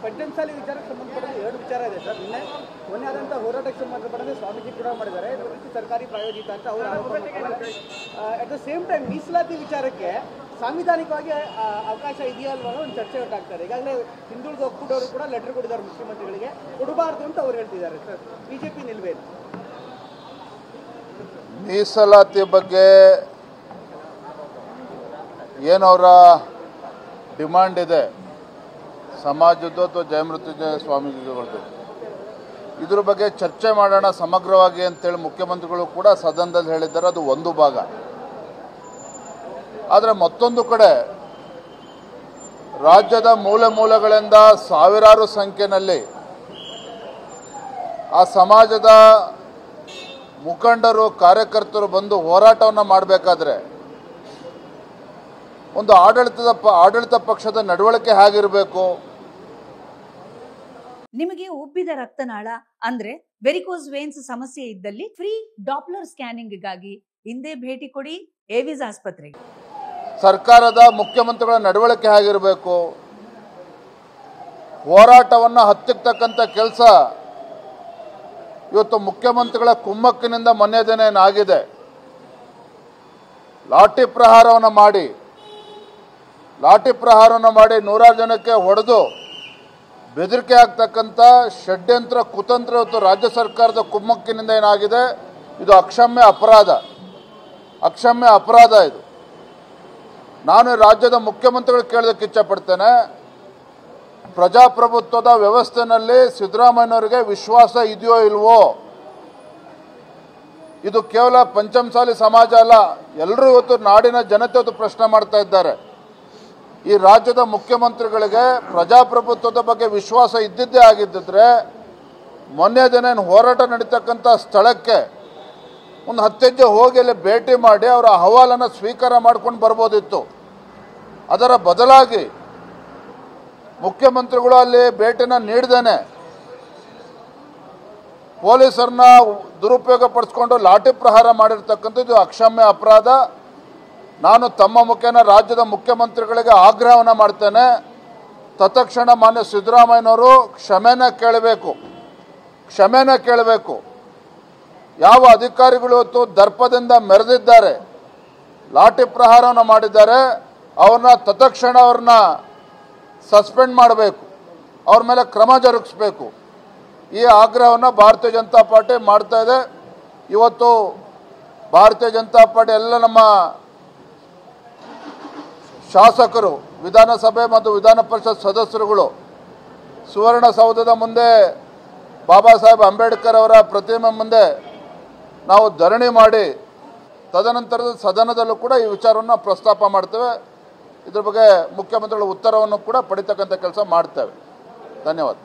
ಪಂಚಮಸಾಲಿ ವಿಚಾರಕ್ಕೆ ಸಂಬಂಧಪಟ್ಟಂತೆ ಎರಡು ವಿಚಾರ ಇದೆ ಸರ್. ಮೊನ್ನೆ ಆದಂಥ ಹೋರಾಟಕ್ಕೆ ಸಂಬಂಧಪಟ್ಟಂತೆ ಸ್ವಾಮೀಜಿ ಕೂಡ ಮಾಡಿದ್ದಾರೆ, ಇದು ರೀತಿ ಸರ್ಕಾರಿ ಪ್ರಾಯೋಜಿತ ಅಂತ ಅವರು ಆರೋಪ ಮಾಡ್ತಾರೆ. ಅಟ್ ದ ಸೇಮ್ ಟೈಮ್ ಮೀಸಲಾತಿ ವಿಚಾರಕ್ಕೆ ಸಾಂವಿಧಾನಿಕವಾಗಿ ಅವಕಾಶ ಇದೆಯಾ ಅಲ್ವಾ ಒಂದು ಚರ್ಚೆ ಉಂಟಾಗ್ತಾರೆ. ಈಗಾಗಲೇ ಹಿಂದುಳಿದ ಒಕ್ಕೂಟವರು ಕೂಡ ಲೆಟರ್ ಕೊಟ್ಟಿದ್ದಾರೆ ಮುಖ್ಯಮಂತ್ರಿಗಳಿಗೆ, ಕೊಡಬಾರ್ದು ಅಂತ ಅವ್ರು ಹೇಳ್ತಿದ್ದಾರೆ ಸರ್. ಬಿಜೆಪಿ ನಿಲ್ವೇನು? ಮೀಸಲಾತಿ ಬಗ್ಗೆ ಏನವರ ಡಿಮಾಂಡ್ ಇದೆ ಸಮಾಜದ್ದು ಅಥವಾ ಜಯಮೃತ್ಯುಂಜಯ ಸ್ವಾಮೀಜಿಗಳದ್ದು, ಇದ್ರ ಬಗ್ಗೆ ಚರ್ಚೆ ಮಾಡೋಣ ಸಮಗ್ರವಾಗಿ ಅಂತೇಳಿ ಮುಖ್ಯಮಂತ್ರಿಗಳು ಕೂಡ ಸದನದಲ್ಲಿ ಹೇಳಿದ್ದಾರೆ. ಅದು ಒಂದು ಭಾಗ. ಆದರೆ ಮತ್ತೊಂದು ಕಡೆ ರಾಜ್ಯದ ಮೂಲೆ ಮೂಲೆಗಳಿಂದ ಸಾವಿರಾರು ಸಂಖ್ಯೆಯಲ್ಲಿ ಆ ಸಮಾಜದ ಮುಖಂಡರು ಕಾರ್ಯಕರ್ತರು ಬಂದು ಹೋರಾಟವನ್ನು ಮಾಡಬೇಕಾದ್ರೆ ಒಂದು ಆಡಳಿತ ಪಕ್ಷದ ನಡವಳಿಕೆ ಹೇಗಿರಬೇಕು? ನಿಮಗೆ ಉಬ್ಬಿದ ರಕ್ತನಾಳ ಅಂದ್ರೆ ವೆರಿಕೋಸ್ ವೇನ್ಸ್ ಸಮಸ್ಯೆ ಇದ್ದಲ್ಲಿ ಫ್ರೀ ಡಾಪ್ಲರ್ ಸ್ಕ್ಯಾನಿಂಗ್ಗಾಗಿ ಹಿಂದೆ ಭೇಟಿ ಕೊಡಿ ಏವಿಸ್ ಆಸ್ಪತ್ರೆಗೆ. ಸರ್ಕಾರದ ಮುಖ್ಯಮಂತ್ರಿಗಳ ನಡವಳಿಕೆ ಹೇಗಿರಬೇಕು? ಹೋರಾಟವನ್ನು ಹತ್ತಿಕ್ಕತಕ್ಕಂಥ ಕೆಲಸ ಇವತ್ತು ಮುಖ್ಯಮಂತ್ರಿಗಳ ಕುಮ್ಮಕ್ಕಿನಿಂದ ಮೊನ್ನೆ ದಿನ ಏನಾಗಿದೆ, ಲಾಠಿ ಪ್ರಹಾರವನ್ನು ಮಾಡಿ ನೂರಾರು ಜನಕ್ಕೆ ಹೊಡೆದು ಬೆದರಿಕೆ ಆಗ್ತಕ್ಕಂಥ ಷಡ್ಯಂತ್ರ ಕುತಂತ್ರ ಇವತ್ತು ರಾಜ್ಯ ಸರ್ಕಾರದ ಕುಮ್ಮಕ್ಕಿನಿಂದ ಏನಾಗಿದೆ, ಇದು ಅಕ್ಷಮ್ಯ ಅಪರಾಧ. ಇದು ನಾನು ರಾಜ್ಯದ ಮುಖ್ಯಮಂತ್ರಿಗಳು ಕೇಳೋದಕ್ಕೆ ಇಚ್ಛಪಡ್ತೇನೆ, ಪ್ರಜಾಪ್ರಭುತ್ವದ ವ್ಯವಸ್ಥೆಯಲ್ಲಿ ಸಿದ್ದರಾಮಯ್ಯನವರಿಗೆ ವಿಶ್ವಾಸ ಇದೆಯೋ ಇಲ್ವೋ? ಇದು ಕೇವಲ ಪಂಚಮಸಾಲಿ ಸಮಾಜ ಅಲ್ಲ, ಎಲ್ಲರೂ ಇವತ್ತು ನಾಡಿನ ಜನತೆ ಇವತ್ತು ಪ್ರಶ್ನೆ ಮಾಡ್ತಾ ಇದ್ದಾರೆ. ಈ ರಾಜ್ಯದ ಮುಖ್ಯಮಂತ್ರಿಗಳಿಗೆ ಪ್ರಜಾಪ್ರಭುತ್ವದ ಬಗ್ಗೆ ವಿಶ್ವಾಸ ಇದ್ದಿದ್ದೇ ಆಗಿದ್ದರೆ ಮೊನ್ನೆ ದಿನ ಹೋರಾಟ ನಡೀತಕ್ಕಂಥ ಸ್ಥಳಕ್ಕೆ ಒಂದು 10 ಹೆಜ್ಜೆ ಹೋಗಿ ಅಲ್ಲಿ ಭೇಟಿ ಮಾಡಿ ಅವರ ಅಹವಾಲನ್ನು ಸ್ವೀಕಾರ ಮಾಡ್ಕೊಂಡು ಬರ್ಬೋದಿತ್ತು. ಅದರ ಬದಲಾಗಿ ಮುಖ್ಯಮಂತ್ರಿಗಳು ಅಲ್ಲಿ ಭೇಟಿನ ನೀಡ್ದೇನೆ ಪೊಲೀಸರನ್ನ ದುರುಪಯೋಗ ಪಡಿಸ್ಕೊಂಡು ಲಾಠಿ ಪ್ರಹಾರ ಮಾಡಿರ್ತಕ್ಕಂಥದ್ದು ಅಕ್ಷಮ್ಯ ಅಪರಾಧ. ನಾನು ತಮ್ಮ ಮುಖೇನ ರಾಜ್ಯದ ಮುಖ್ಯಮಂತ್ರಿಗಳಿಗೆ ಆಗ್ರಹವನ್ನು ಮಾಡ್ತೇನೆ, ತತ್ಕ್ಷಣ ಮಾನ್ಯ ಸಿದ್ದರಾಮಯ್ಯನವರು ಕ್ಷಮೆನ ಕೇಳಬೇಕು. ಯಾವ ಅಧಿಕಾರಿಗಳು ಇವತ್ತು ದರ್ಪದಿಂದ ಮೆರೆದಿದ್ದಾರೆ, ಲಾಠಿ ಪ್ರಹಾರವನ್ನು ಮಾಡಿದ್ದಾರೆ, ಅವ್ರನ್ನ ಸಸ್ಪೆಂಡ್ ಮಾಡಬೇಕು, ಅವ್ರ ಮೇಲೆ ಕ್ರಮ ಜರುಗಿಸಬೇಕು. ಈ ಆಗ್ರಹವನ್ನು ಭಾರತೀಯ ಜನತಾ ಪಾರ್ಟಿ ಮಾಡ್ತಾ ಇದೆ. ಇವತ್ತು ಭಾರತೀಯ ಜನತಾ ಪಾರ್ಟಿ ಎಲ್ಲ ನಮ್ಮ ಶಾಸಕರು, ವಿಧಾನಸಭೆ ಮತ್ತು ವಿಧಾನ ಪರಿಷತ್ ಸದಸ್ಯರುಗಳು ಸುವರ್ಣಸೌಧದ ಮುಂದೆ ಬಾಬಾ ಸಾಹೇಬ್ ಅಂಬೇಡ್ಕರ್ ಅವರ ಪ್ರತಿಮೆ ಮುಂದೆ ನಾವು ಧರಣಿ ಮಾಡಿ ತದನಂತರದ ಸದನದಲ್ಲೂ ಕೂಡ ಈ ವಿಚಾರವನ್ನು ಪ್ರಸ್ತಾಪ ಮಾಡ್ತೇವೆ. ಇದ್ರ ಬಗ್ಗೆ ಮುಖ್ಯಮಂತ್ರಿಗಳ ಉತ್ತರವನ್ನು ಕೂಡ ಪಡಿತಕ್ಕಂಥ ಕೆಲಸ ಮಾಡ್ತೇವೆ. ಧನ್ಯವಾದ.